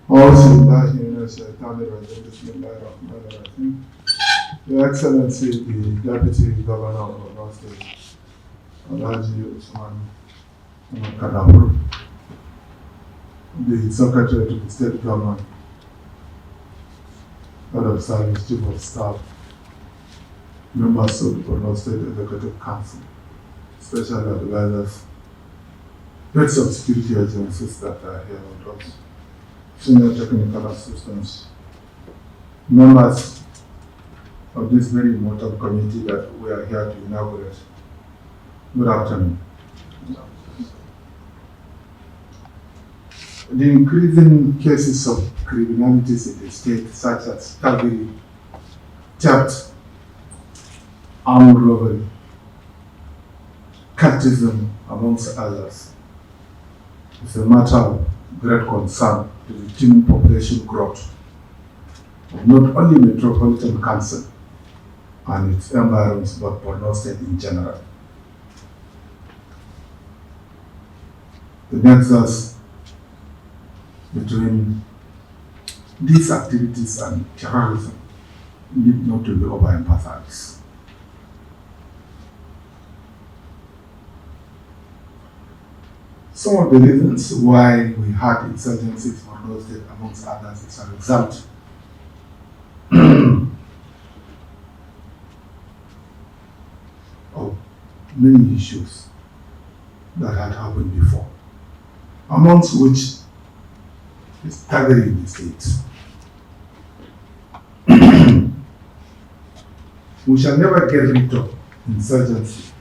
أعوذ بالله من الشيطان الرجيم بسم الله الرحمن الرحيم. Your Excellency, the Deputy Governor of Borno State, Alhaji Usman Kadabur, the Secretary to the State Government, Head of Service, Chief of Staff, members of the Borno State Executive Council, special advisors, heads of security agencies that are here with us, senior technical assistants, members of this very important committee that we are here to inaugurate. Good afternoon. The increasing cases of criminalities in the state, such as thuggery, theft, armed robbery, cultism, amongst others, is a matter of great concern to the teen population growth of not only Metropolitan Council and its environs, but Borno State in general. The nexus between these activities and terrorism need not to be overemphasized. Some of the reasons why we had insurgencies in Borno State, amongst others, is a result of many issues that had happened before, amongst which is thuggery in the state. We shall never get rid of insurgency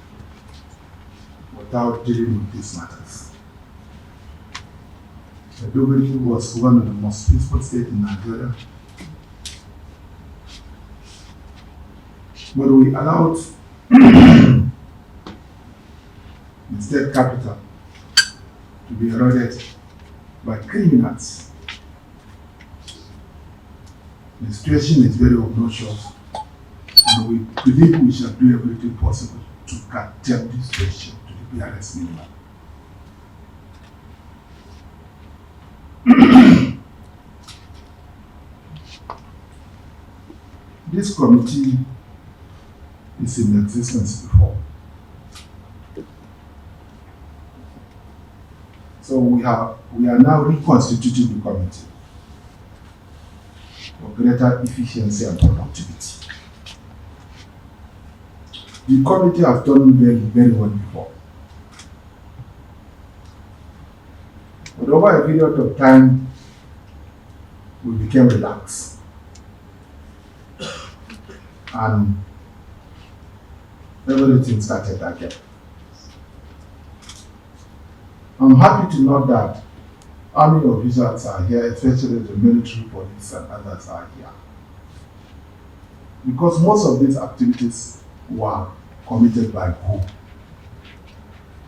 without dealing with these matters. Maiduguri was one of the most peaceful states in Nigeria, but we allowed the state capital to be eroded by criminals. The situation is very obnoxious, and we believe we shall do everything possible to curtail this situation to the barest minimum. This committee is in existence before. So we are now reconstituting the committee for greater efficiency and productivity. The committee has done very well before. But over a period of time, we became relaxed. And everything started again. I'm happy to note that army officers are here, especially the military police and others are here. Because most of these activities were committed by who?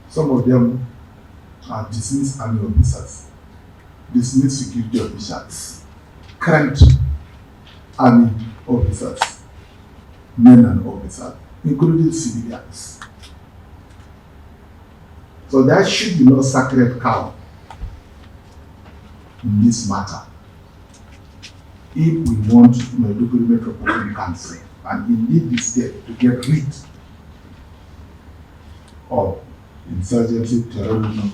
Some of them are dismissed army officers, dismissed security officials, current army officers, men and officers, including civilians. So there should be no sacred cow in this matter if we want Maiduguri Metropolitan Council and indeed the state to get rid of insurgency, terrorism,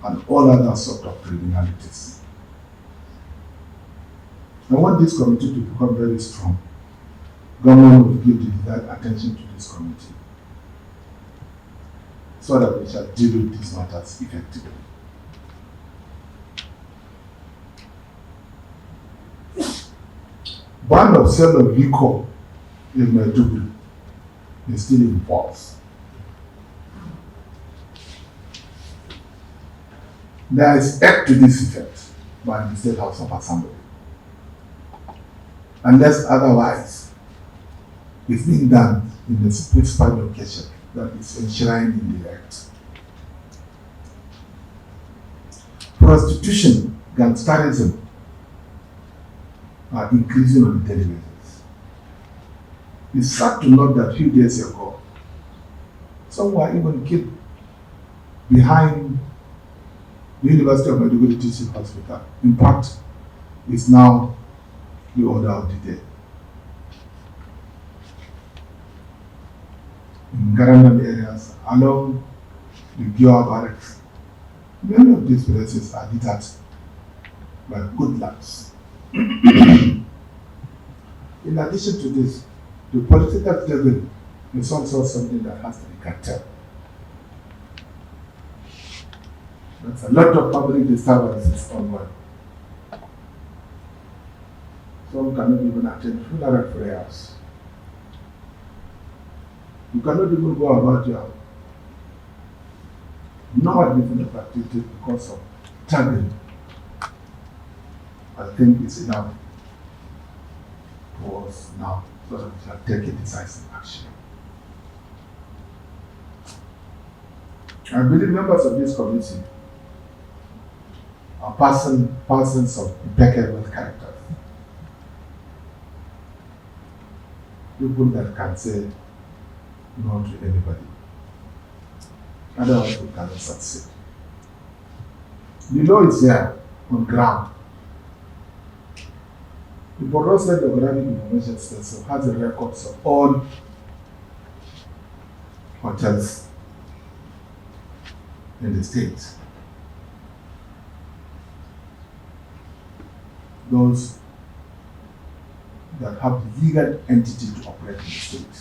and all other sort of criminalities. I want this committee to become very strong. Government will give the desired attention to this committee so that we shall deal with these matters effectively. Ban of sale of liquor in Maiduguri is still in force. There is act to this effect by the State House of Assembly. Unless otherwise, it's being done in the specified location that is enshrined in the Act. Prostitution, gangsterism are increasing on a daily basis. It's sad to note that a few days ago, some were even killed behind the University of Maiduguri Teaching Hospital. In fact, is now the order of the day. In Garanan areas, along the Gyoa barracks, many of these places are littered by good lands. In addition to this, the political devil is also something that has to be curtailed. There's a lot of public disturbances ongoing. Some cannot even attend funeral prayers. You cannot even go about your normal business activities because of targeting. I think it's enough for us now so that we shall take a decisive action. I believe members of this committee are persons of impeccable character. People that can say no to anybody. Otherwise we cannot succeed. The law is there on ground. The Borno State Organic Information System has the records of all hotels in the state. Those that have the legal entity to operate in the state.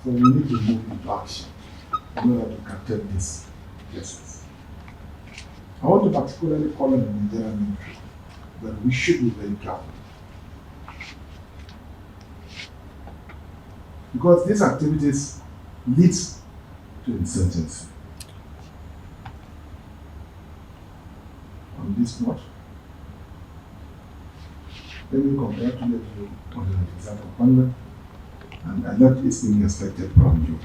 So we need to move into action in order to curtail these cases. I want to particularly call on the Nigerian military that we should be very careful. Because these activities lead to insurgency. On this note, let me congratulate you on your exact appointment, and a lot is being expected from you.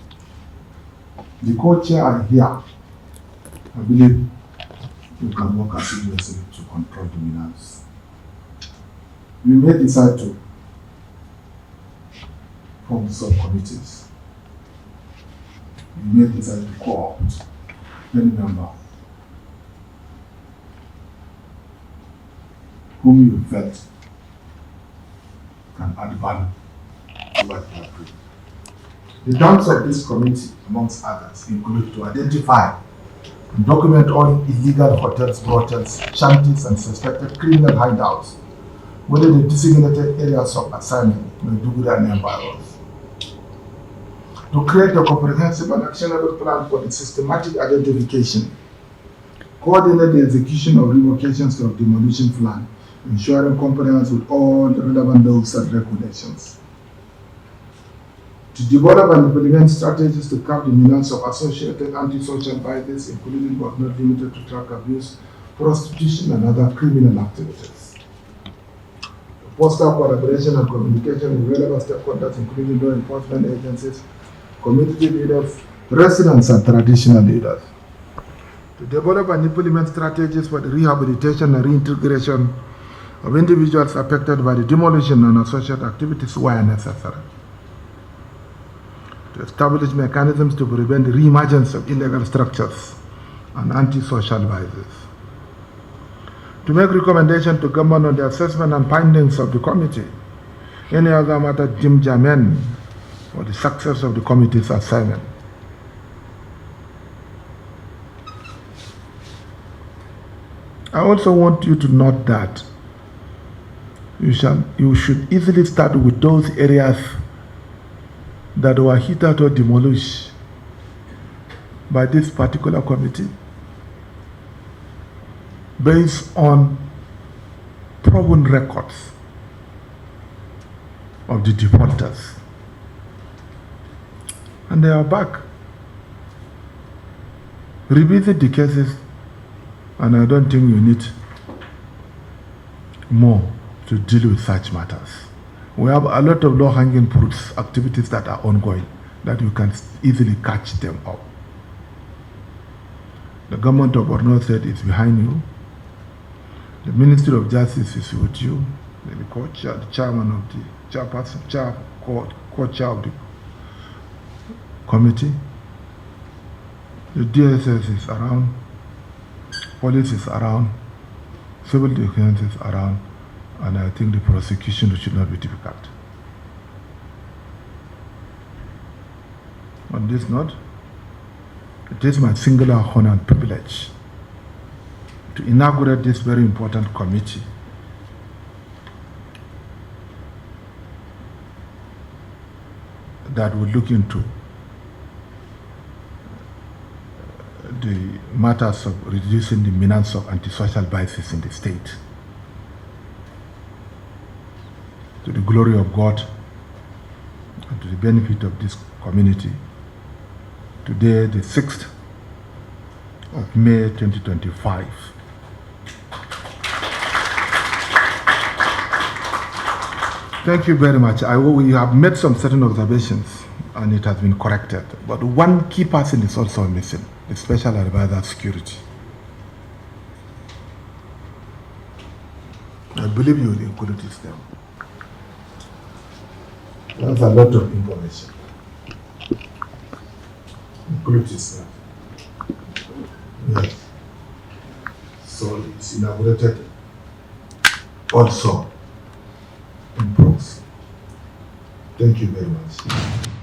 The co-chair are here. I believe you can work assiduously to control dominance. We may decide to form subcommittees. We may decide to co-opt any member whom you felt can add value to what you are doing. The terms of this committee, amongst others, include to identify and document all illegal hotels, brothels, shanties, and suspected criminal hideouts within the designated areas of assignment, Maiduguri and environs. To create a comprehensive and actionable plan for the systematic identification, coordinate the execution of revocations of demolition plan, ensuring compliance with all the relevant laws and regulations. To develop and implement strategies to curb the menace of associated antisocial vices, including but not limited to drug abuse, prostitution, and other criminal activities. To foster collaboration and communication with relevant stakeholders, including law enforcement agencies, community leaders, residents, and traditional leaders. To develop and implement strategies for the rehabilitation and reintegration of individuals affected by the demolition and associated activities where necessary. To establish mechanisms to prevent the re-emergence of illegal structures and antisocial vices. To make recommendations to government on the assessment and findings of the committee. Any other matter deemed germane for the success of the committee's assignment. I also want you to note that you should easily start with those areas that were hitherto demolished by this particular committee based on proven records of the defaulters. And they are back. Revisit the cases, and I don't think you need more to deal with such matters. We have a lot of low-hanging fruits, activities that are ongoing, that you can easily catch them up. The government of Borno State is behind you. The Ministry of Justice is with you. The co-chair, the chairman of the chairperson, co-chair of the committee. The DSS is around. Police is around. civil defenses around, and I think the prosecution should not be difficult. On this note, it is my singular honor and privilege to inaugurate this very important committee that will look into the matters of reducing the menace of antisocial biases in the state. To the glory of God and to the benefit of this community, today, the 6th of May 2025, thank you very much. We have made some certain observations and it has been corrected. But one key person is also missing, the Special Advisor Security. I believe you will include this there. That's a lot of information. Include this there. Yes. So it's inaugurated also in prose. Thank you very much.